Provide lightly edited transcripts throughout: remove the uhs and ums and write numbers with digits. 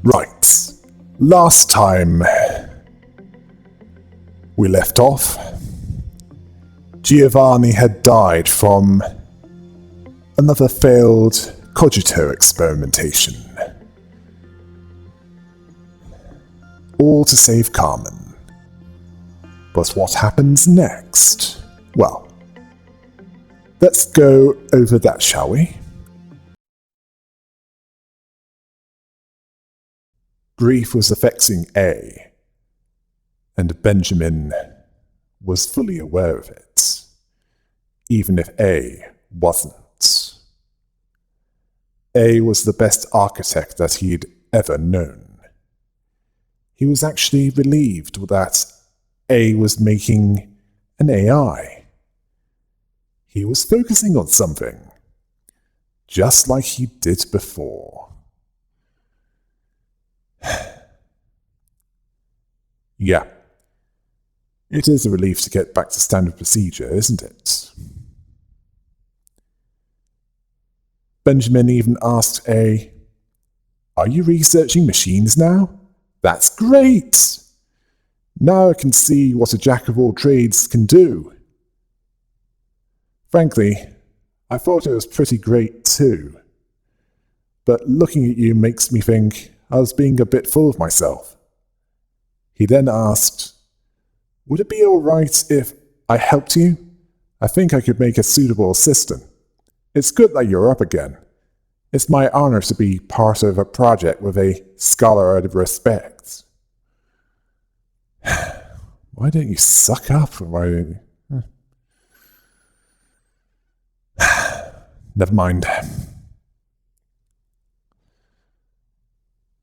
Right. Last time we left off, Giovanni had died from another failed cogito experimentation. All to save Carmen. But what happens next? Well, let's go over that, shall we? Grief was affecting A, and Benjamin was fully aware of it, even if A wasn't. A was the best architect that he'd ever known. He was actually relieved that A was making an AI. He was focusing on something, just like he did before. Yeah, it is a relief to get back to standard procedure, isn't it? Benjamin even asked A, "Are you researching machines now? That's great! Now I can see what a jack of all trades can do." Frankly, I thought it was pretty great too. But looking at you makes me think I was being a bit full of myself. He then asked, "Would it be alright if I helped you? I think I could make a suitable assistant. It's good that you're up again. It's my honor to be part of a project with a scholar out of respect." Why don't you suck up? Why don't you? Never mind.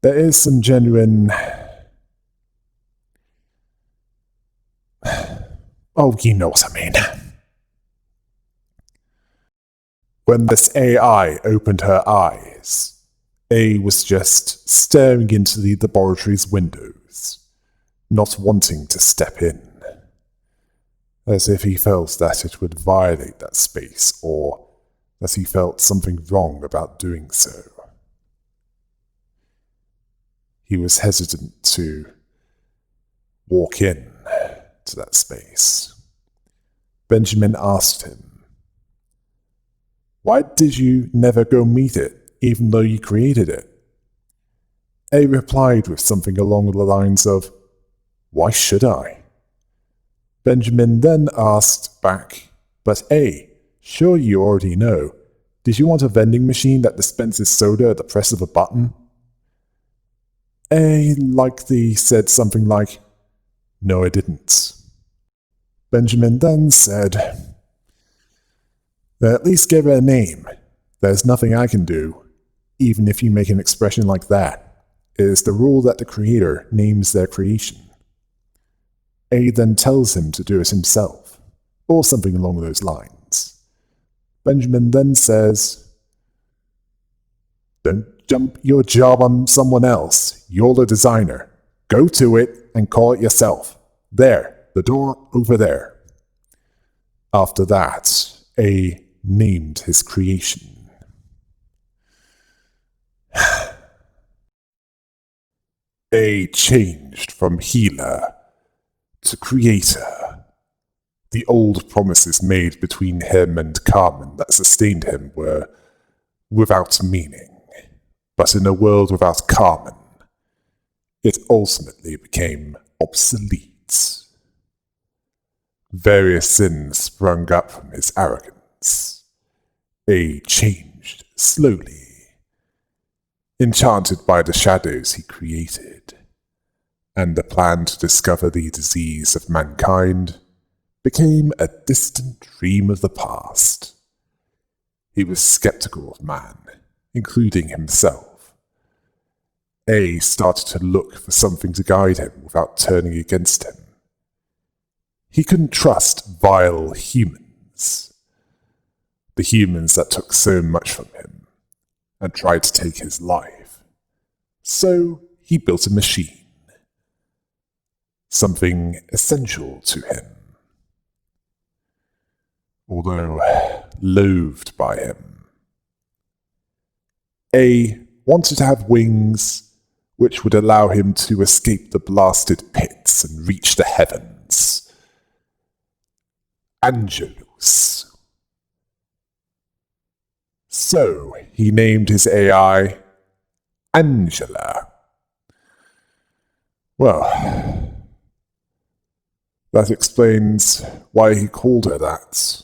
There is some genuine... Oh, you know what I mean. When this AI opened her eyes, A was just staring into the laboratory's windows, not wanting to step in, as if he felt that it would violate that space, or that he felt something wrong about doing so. He was hesitant to walk in to that space. Benjamin asked him, "Why did you never go meet it, even though you created it?" A replied with something along the lines of, "Why should I?" Benjamin then asked back, "But A, sure you already know. Did you want a vending machine that dispenses soda at the press of a button?" A likely said something like, "No, I didn't." Benjamin then said, "Then at least give it a name. There's nothing I can do, even if you make an expression like that. It is the rule that the creator names their creation." A then tells him to do it himself, or something along those lines. Benjamin then says, "Don't jump your job on someone else. You're the designer. Go to it and call it yourself. There, the door over there." After that, A named his creation. A changed from healer to creator. The old promises made between him and Carmen that sustained him were without meaning. But in a world without Carmen, it ultimately became obsolete. Various sins sprung up from his arrogance. A changed slowly, enchanted by the shadows he created, and the plan to discover the disease of mankind became a distant dream of the past. He was skeptical of man, including himself. A started to look for something to guide him without turning against him. He couldn't trust vile humans, the humans that took so much from him and tried to take his life. So he built a machine, something essential to him. Although loathed by him, A wanted to have wings which would allow him to escape the blasted pits and reach the heavens. Angelus. So he named his AI Angela. Well, that explains why he called her that.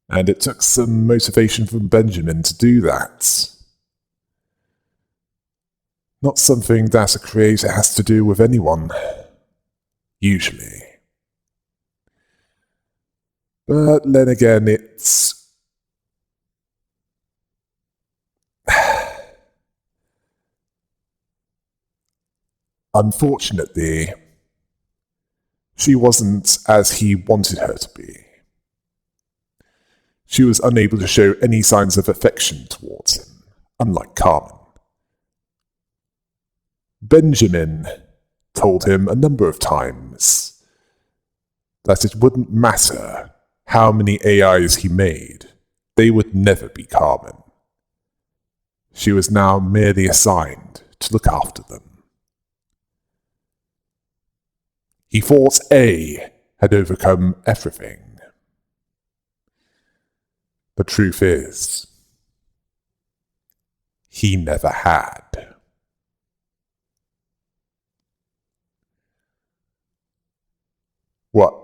And it took some motivation from Benjamin to do that. Not something that a creator has to do with anyone, usually. But then again, it's... Unfortunately, she wasn't as he wanted her to be. She was unable to show any signs of affection towards him, unlike Carmen. Benjamin told him a number of times that it wouldn't matter how many AIs he made, they would never be Carmen. She was now merely assigned to look after them. He thought A had overcome everything. The truth is, he never had. What?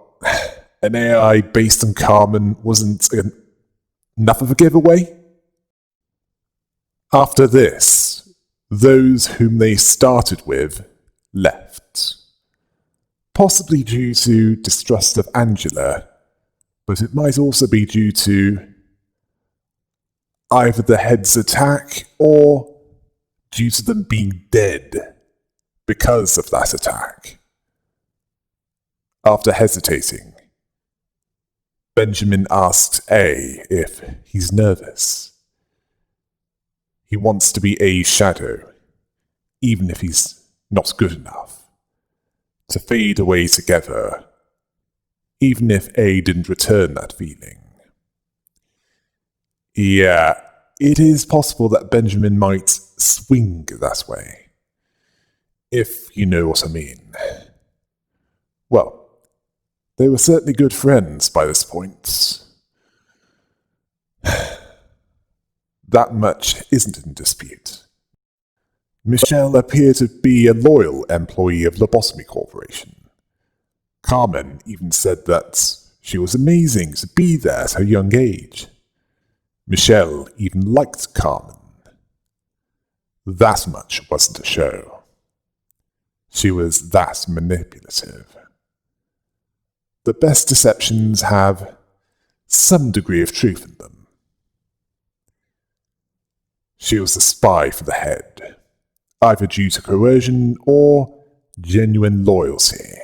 An AI based on Carmen wasn't enough of a giveaway? After this, those whom they started with left. Possibly due to distrust of Angela, but it might also be due to either the head's attack or due to them being dead because of that attack. After hesitating, Benjamin asks A if he's nervous. He wants to be A's shadow, even if he's not good enough, to fade away together, even if A didn't return that feeling. Yeah, it is possible that Benjamin might swing that way, if you know what I mean. Well, they were certainly good friends by this point. That much isn't in dispute. Michelle appeared to be a loyal employee of Lobotomy Corporation. Carmen even said that she was amazing to be there at her young age. Michelle even liked Carmen. That much wasn't a show. She was that manipulative. The best deceptions have some degree of truth in them. She was a spy for the head, either due to coercion or genuine loyalty.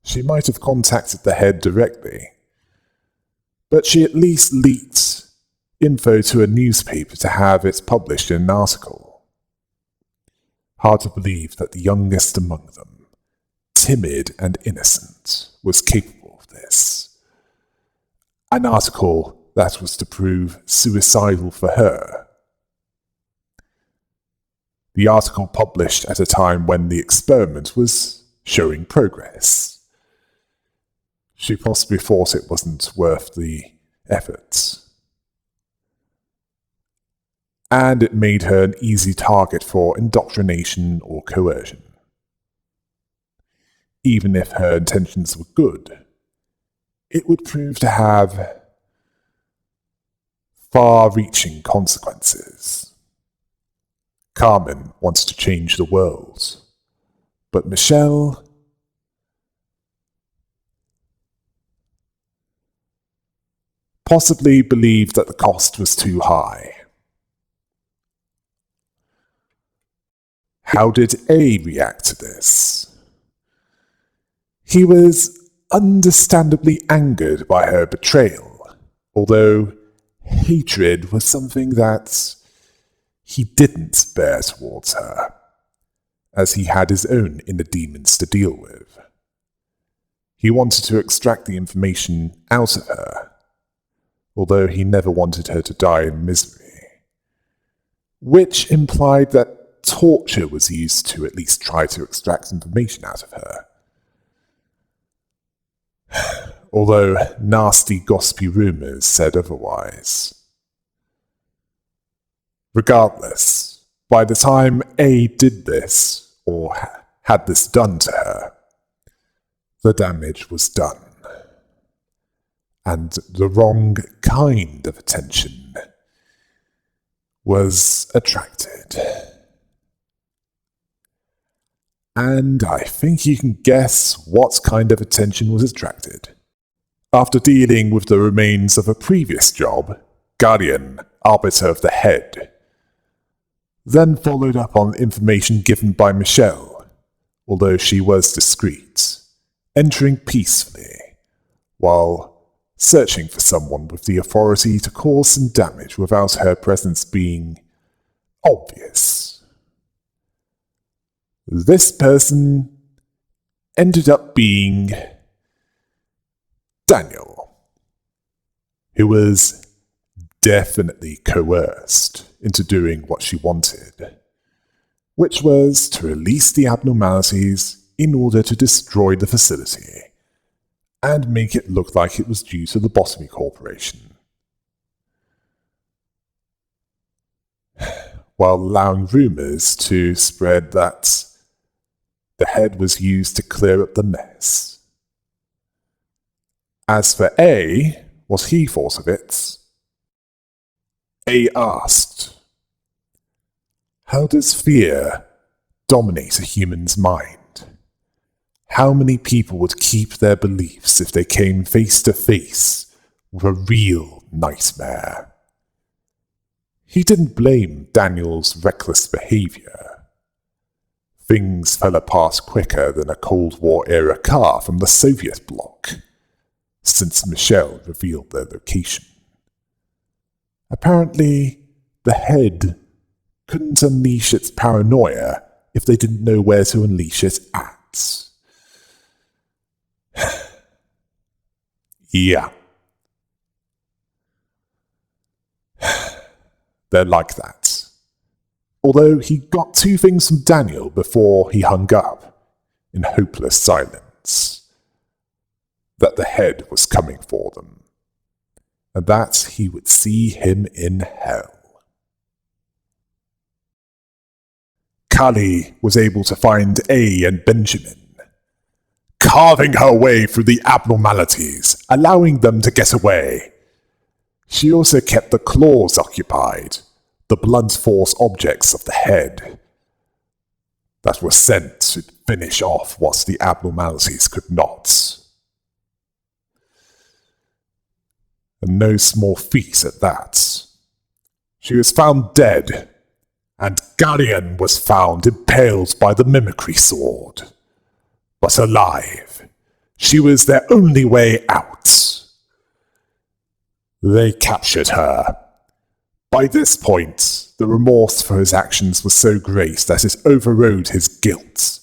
She might have contacted the head directly, but she at least leaked info to a newspaper to have it published in an article. Hard to believe that the youngest among them, timid and innocent, was capable of this. An article that was to prove suicidal for her. The article published at a time when the experiment was showing progress. She possibly thought it wasn't worth the effort. And it made her an easy target for indoctrination or coercion. Even if her intentions were good, it would prove to have far-reaching consequences. Carmen wants to change the world, but Michelle possibly believed that the cost was too high. How did A react to this? He was understandably angered by her betrayal, although hatred was something that he didn't bear towards her, as he had his own inner demons to deal with. He wanted to extract the information out of her, although he never wanted her to die in misery, which implied that torture was used to at least try to extract information out of her. Although nasty gossipy rumours said otherwise. Regardless, by the time A did this, or had this done to her, the damage was done. And the wrong kind of attention was attracted. And I think you can guess what kind of attention was attracted. After dealing with the remains of a previous job, Guardian, Arbiter of the Head, then followed up on information given by Michelle, although she was discreet, entering peacefully, while searching for someone with the authority to cause some damage without her presence being obvious. This person ended up being Daniel, who was definitely coerced into doing what she wanted, which was to release the abnormalities in order to destroy the facility and make it look like it was due to the Lobotomy Corporation, while allowing rumours to spread that the head was used to clear up the mess. As for A, what he thought of it, A asked, "How does fear dominate a human's mind? How many people would keep their beliefs if they came face to face with a real nightmare?" He didn't blame Daniel's reckless behavior. Things fell apart quicker than a Cold War-era car from the Soviet bloc, since Michelle revealed their location. Apparently, the head couldn't unleash its paranoia if they didn't know where to unleash it at. Yeah. They're like that. Although he got two things from Daniel before he hung up, in hopeless silence. That the head was coming for them, and that he would see him in hell. Kali was able to find A and Benjamin, carving her way through the abnormalities, allowing them to get away. She also kept the claws occupied, the blunt force objects of the head, that were sent to finish off what the abnormalities could not. And no small feat at that. She was found dead, and Guardian was found impaled by the mimicry sword. But alive, she was their only way out. They captured her. By this point, the remorse for his actions was so great that it overrode his guilt,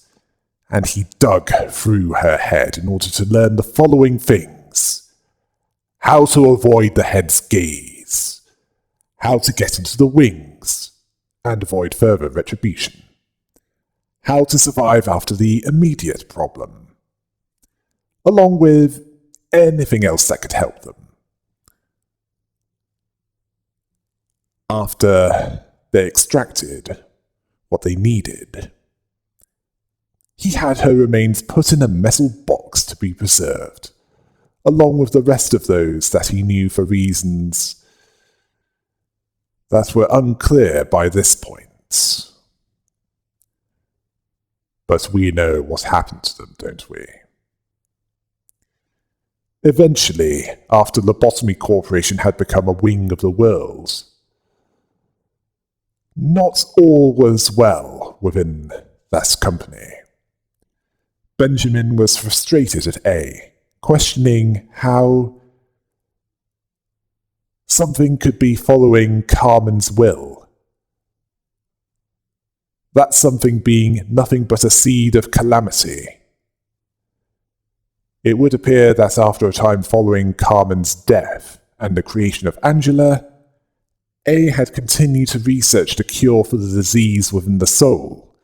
and he dug through her head in order to learn the following things. How to avoid the head's gaze, how to get into the wings and avoid further retribution, how to survive after the immediate problem, along with anything else that could help them. After they extracted what they needed, he had her remains put in a metal box to be preserved, along with the rest of those that he knew for reasons that were unclear by this point. But we know what happened to them, don't we? Eventually, after Lobotomy Corporation had become a wing of the world, not all was well within that company. Benjamin was frustrated at A, questioning how something could be following Carmen's will. That something being nothing but a seed of calamity. It would appear that after a time following Carmen's death, and the creation of Angela, A had continued to research the cure for the disease within the soul,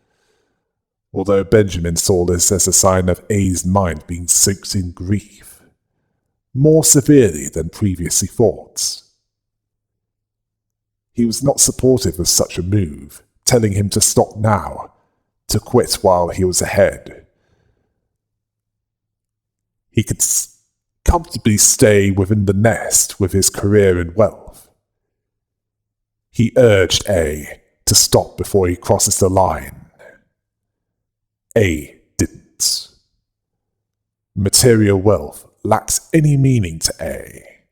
although Benjamin saw this as a sign of A's mind being soaked in grief, more severely than previously thought. He was not supportive of such a move, telling him to stop now, to quit while he was ahead. He could comfortably stay within the nest with his career and wealth. He urged A to stop before he crosses the line. A didn't. Material wealth lacks any meaning to A.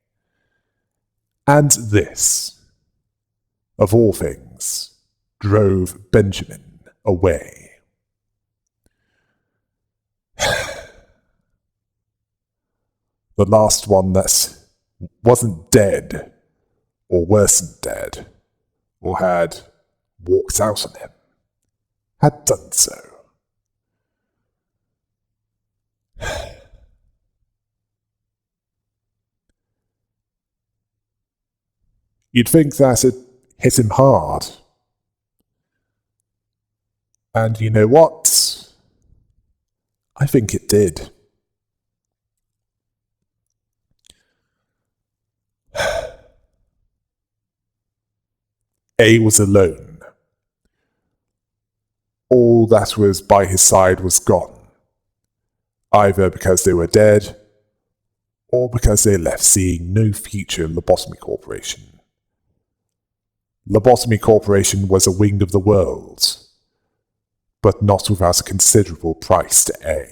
And this, of all things, drove Benjamin away. The last one that wasn't dead, or worse than dead, or had walked out on him, had done so. You'd think that it hit him hard. And you know what? I think it did. A was alone. All that was by his side was gone, either because they were dead, or because they left seeing no future in Lobotomy Corporation. Lobotomy Corporation was a wing of the world, but not without a considerable price to A.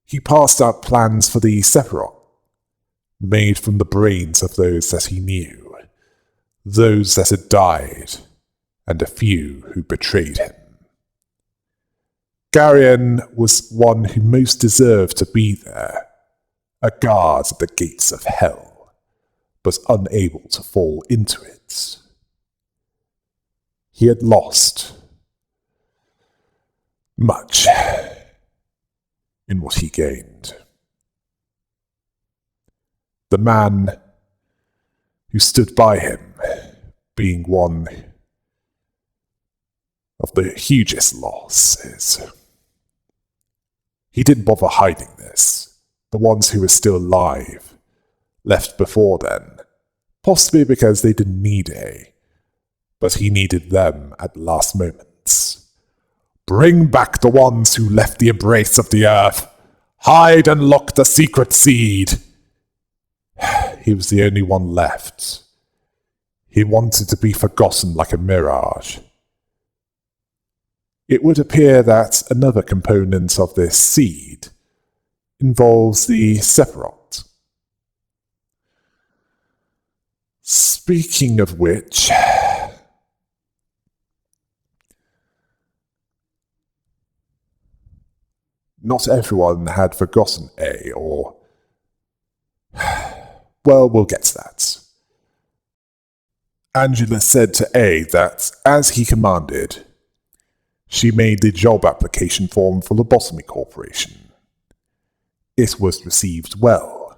He passed out plans for the Sephiroth, made from the brains of those that he knew, those that had died, and a few who betrayed him. Garion was one who most deserved to be there, a guard at the gates of hell, but unable to fall into it. He had lost much in what he gained. The man who stood by him being one of the hugest losses. He didn't bother hiding this. The ones who were still alive left before then, possibly because they didn't need A, but he needed them at the last moments. Bring back the ones who left the embrace of the earth. Hide and lock the secret seed. He was the only one left. He wanted to be forgotten like a mirage. It would appear that another component of this seed involves the Sephiroth. Speaking of which, not everyone had forgotten A, or... Well, we'll get to that. Angela said to A that, as he commanded, she made the job application form for Lobotomy Corporation. It was received well,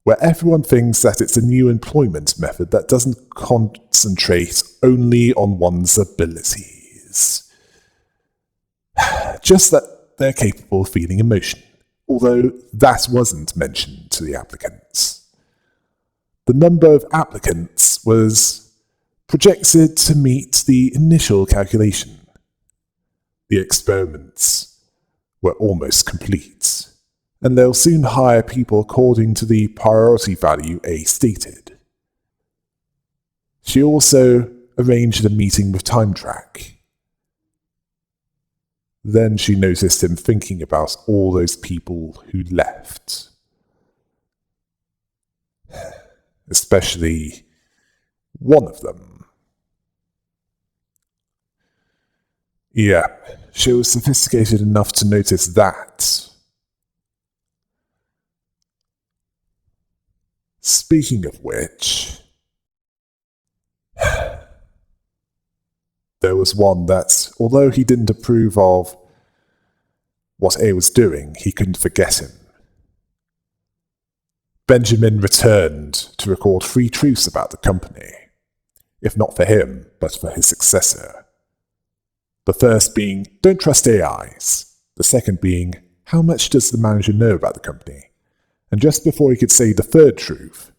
where everyone thinks that it's a new employment method that doesn't concentrate only on one's abilities. Just that they're capable of feeling emotion, although that wasn't mentioned to the applicants. The number of applicants was projected to meet the initial calculation. The experiments were almost complete, and they'll soon hire people according to the priority value A stated. She also arranged a meeting with Time Track. Then she noticed him thinking about all those people who left. Especially one of them. Yeah, she was sophisticated enough to notice that. Speaking of which, there was one that, although he didn't approve of what A was doing, he couldn't forget him. Benjamin returned to record 3 truths about the company, if not for him, but for his successor. The first being, don't trust AIs. The second being, how much does the manager know about the company? And just before he could say the third truth,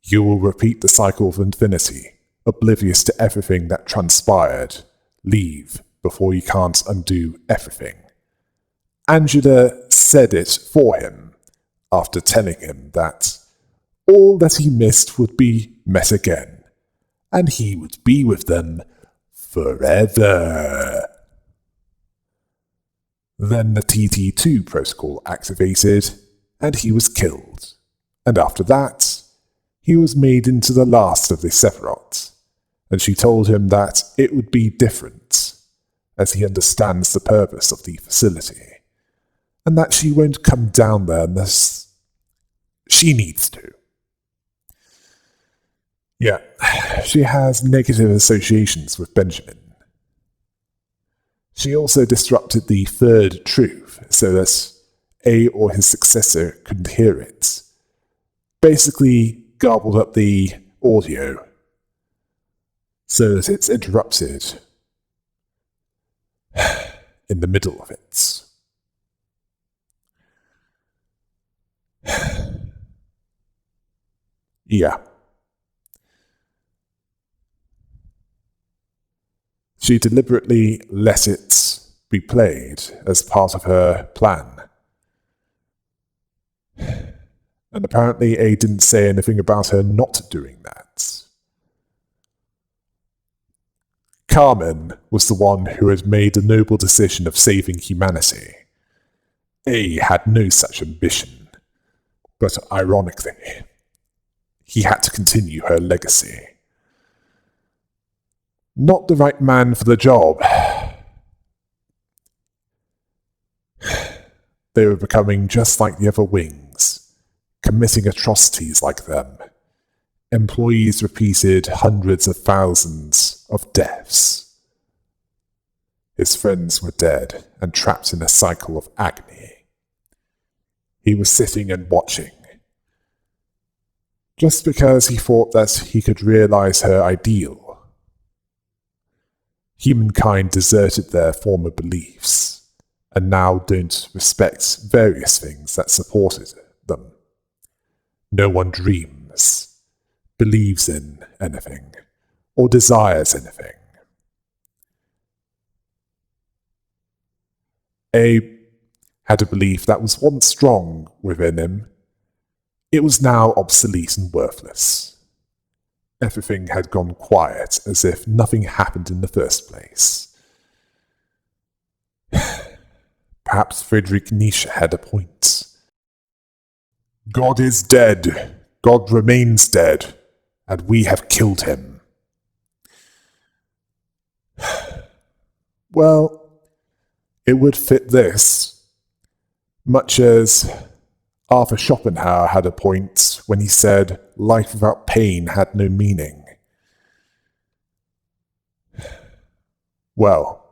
you will repeat the cycle of infinity, oblivious to everything that transpired. Leave before you can't undo everything. Angela said it for him, after telling him that all that he missed would be met again, and he would be with them forever. Then the TT2 protocol activated, and he was killed, and after that, he was made into the last of the Sephiroth, and she told him that it would be different, as he understands the purpose of the facility, and that she won't come down there unless she needs to. Yeah, she has negative associations with Benjamin. She also disrupted the third truth so that A or his successor couldn't hear it. Basically garbled up the audio so that it's interrupted in the middle of it. Yeah. She deliberately let it be played as part of her plan. And apparently A didn't say anything about her not doing that. Carmen was the one who had made the noble decision of saving humanity. A had no such ambition, but ironically, he had to continue her legacy. Not the right man for the job. They were becoming just like the other wings, committing atrocities like them. Employees repeated hundreds of thousands of deaths. His friends were dead and trapped in a cycle of agony. He was sitting and watching, just because he thought that he could realize her ideal. Humankind deserted their former beliefs, and now don't respect various things that supported them. No one dreams, believes in anything, or desires anything. A had a belief that was once strong within him. It was now obsolete and worthless. Everything had gone quiet, as if nothing happened in the first place. Perhaps Friedrich Nietzsche had a point. God is dead. God remains dead, and we have killed him. Well, it would fit this, much as Arthur Schopenhauer had a point when he said life without pain had no meaning. Well,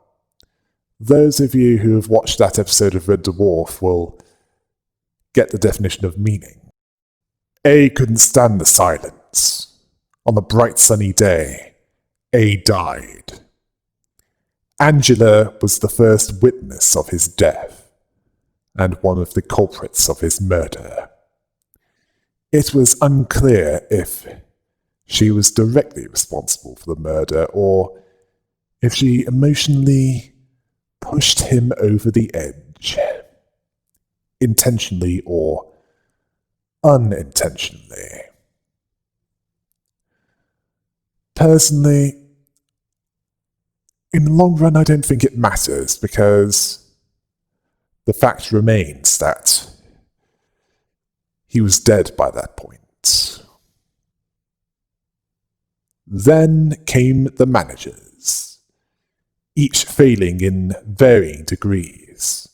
those of you who have watched that episode of Red Dwarf will get the definition of meaning. A couldn't stand the silence. On a bright sunny day, A died. Angela was the first witness of his death, and one of the culprits of his murder. It was unclear if she was directly responsible for the murder or if she emotionally pushed him over the edge, intentionally or unintentionally. Personally, in the long run, I don't think it matters, because the fact remains that he was dead by that point. Then came the managers, each failing in varying degrees.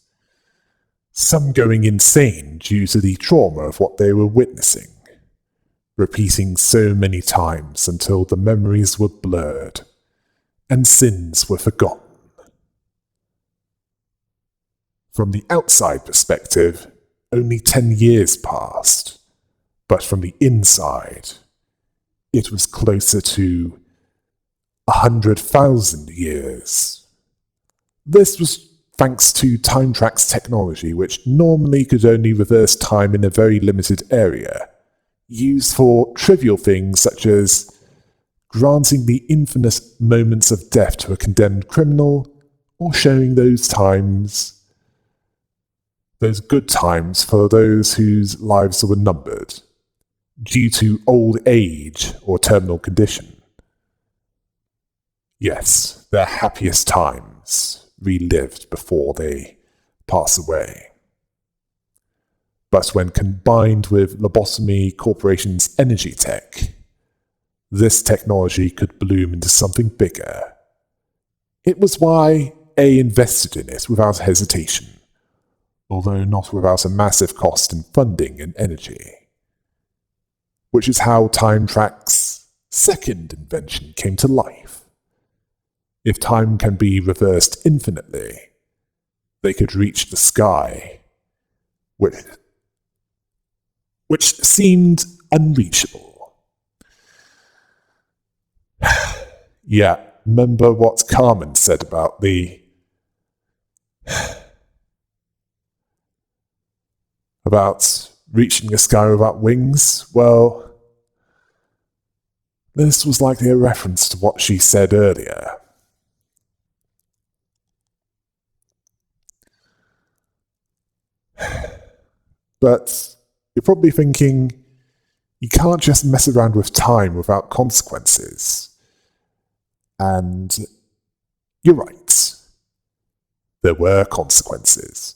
Some going insane due to the trauma of what they were witnessing, repeating so many times until the memories were blurred and sins were forgotten. From the outside perspective, only 10 years passed, but from the inside, it was closer to 100,000 years. This was thanks to Time Track's technology, which normally could only reverse time in a very limited area, used for trivial things such as granting the infinite moments of death to a condemned criminal, or showing those good times for those whose lives were numbered, due to old age or terminal condition. Yes, their happiest times relived before they pass away. But when combined with Lobotomy Corporation's energy tech, this technology could bloom into something bigger. It was why A invested in it without hesitation, although not without a massive cost in funding and energy. Which is how Time Track's second invention came to life. If time can be reversed infinitely, they could reach the sky, which seemed unreachable. Yeah, remember what Carmen said about about reaching the sky without wings? Well, this was likely a reference to what she said earlier. But you're probably thinking, you can't just mess around with time without consequences. And you're right. There were consequences.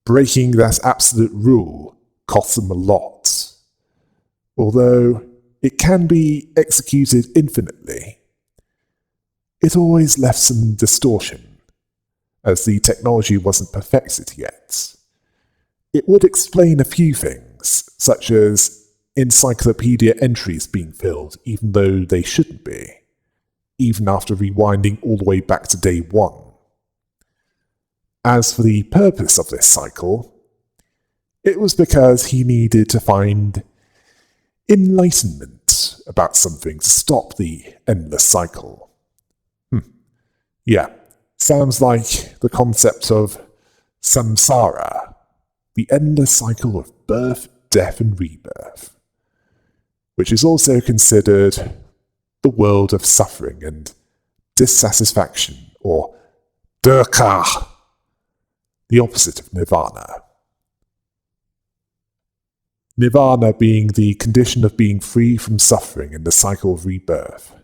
Breaking that absolute rule cost them a lot. Although it can be executed infinitely, it always left some distortion, as the technology wasn't perfected yet. It would explain a few things, such as encyclopedia entries being filled even though they shouldn't be, even after rewinding all the way back to day one. As for the purpose of this cycle, it was because he needed to find enlightenment about something to stop the endless cycle. Yeah, sounds like the concept of samsara, the endless cycle of birth, death, and rebirth, which is also considered the world of suffering and dissatisfaction, or dukkha, the opposite of nirvana. Nirvana being the condition of being free from suffering and the cycle of rebirth.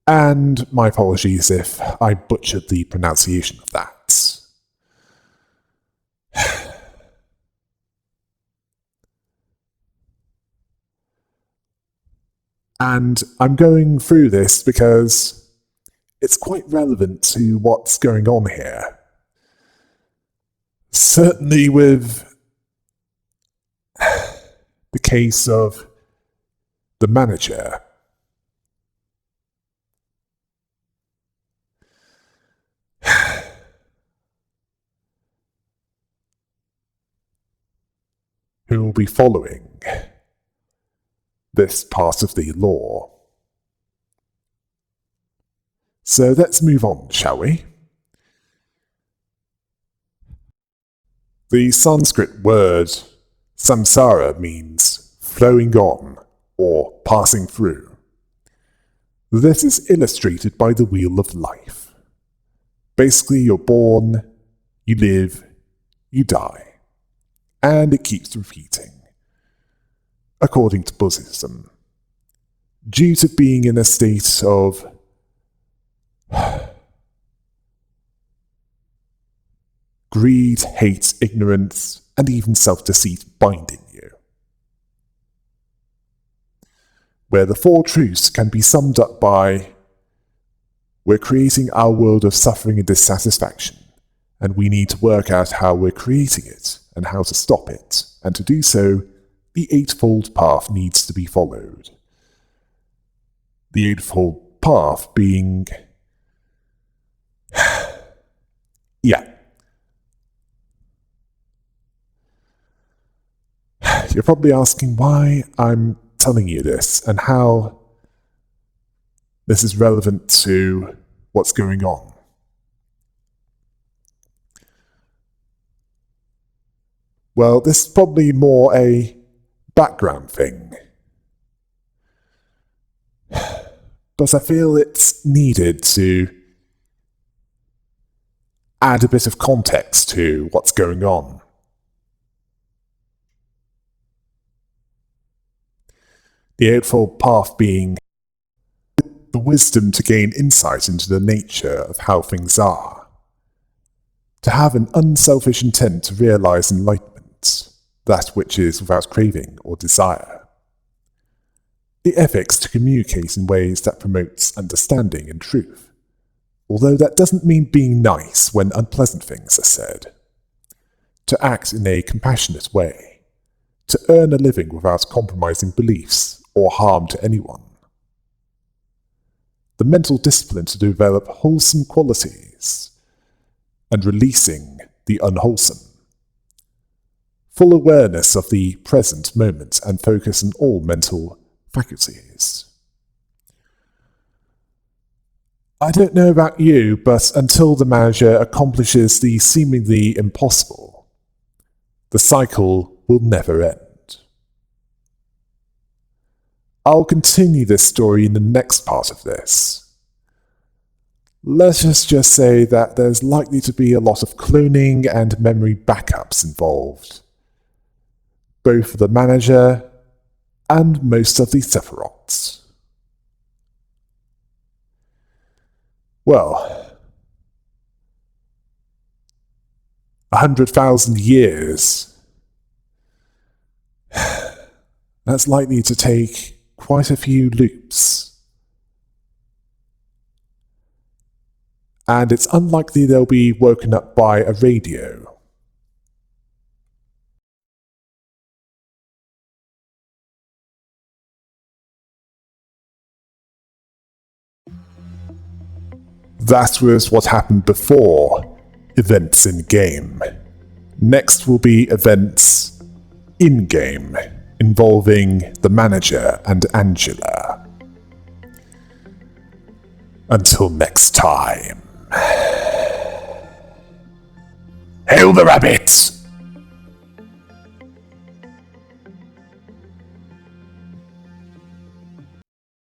And my apologies if I butchered the pronunciation of that. And I'm going through this because it's quite relevant to what's going on here. Certainly with the case of the manager. Who will be following this part of the law. So let's move on, shall we? The Sanskrit word samsara means flowing on or passing through. This is illustrated by the wheel of life. Basically, you're born, you live, you die, and it keeps repeating. According to Buddhism, due to being in a state of greed, hate, ignorance, and even self-deceit binding you. Where the four truths can be summed up by, we're creating our world of suffering and dissatisfaction, and we need to work out how we're creating it and how to stop it, and to do so, the Eightfold Path needs to be followed. The Eightfold Path being... yeah. You're probably asking why I'm telling you this and how this is relevant to what's going on. Well, this is probably more a background thing. But I feel it's needed to add a bit of context to what's going on. The Eightfold Path being the wisdom to gain insight into the nature of how things are, to have an unselfish intent to realize enlightenment, that which is without craving or desire. The ethics to communicate in ways that promotes understanding and truth, although that doesn't mean being nice when unpleasant things are said. To act in a compassionate way, to earn a living without compromising beliefs or harm to anyone. The mental discipline to develop wholesome qualities and releasing the unwholesome. Full awareness of the present moment and focus on all mental faculties. I don't know about you, but until the manager accomplishes the seemingly impossible, the cycle will never end. I'll continue this story in the next part of this. Let's just say that there's likely to be a lot of cloning and memory backups involved, both for the manager and most of the Sephiroths. Well, 100,000 years. That's likely to take quite a few loops. And it's unlikely they'll be woken up by a radio. That was what happened before events in-game. Next will be events in-game, involving the manager and Angela. Until next time. Hail the rabbit!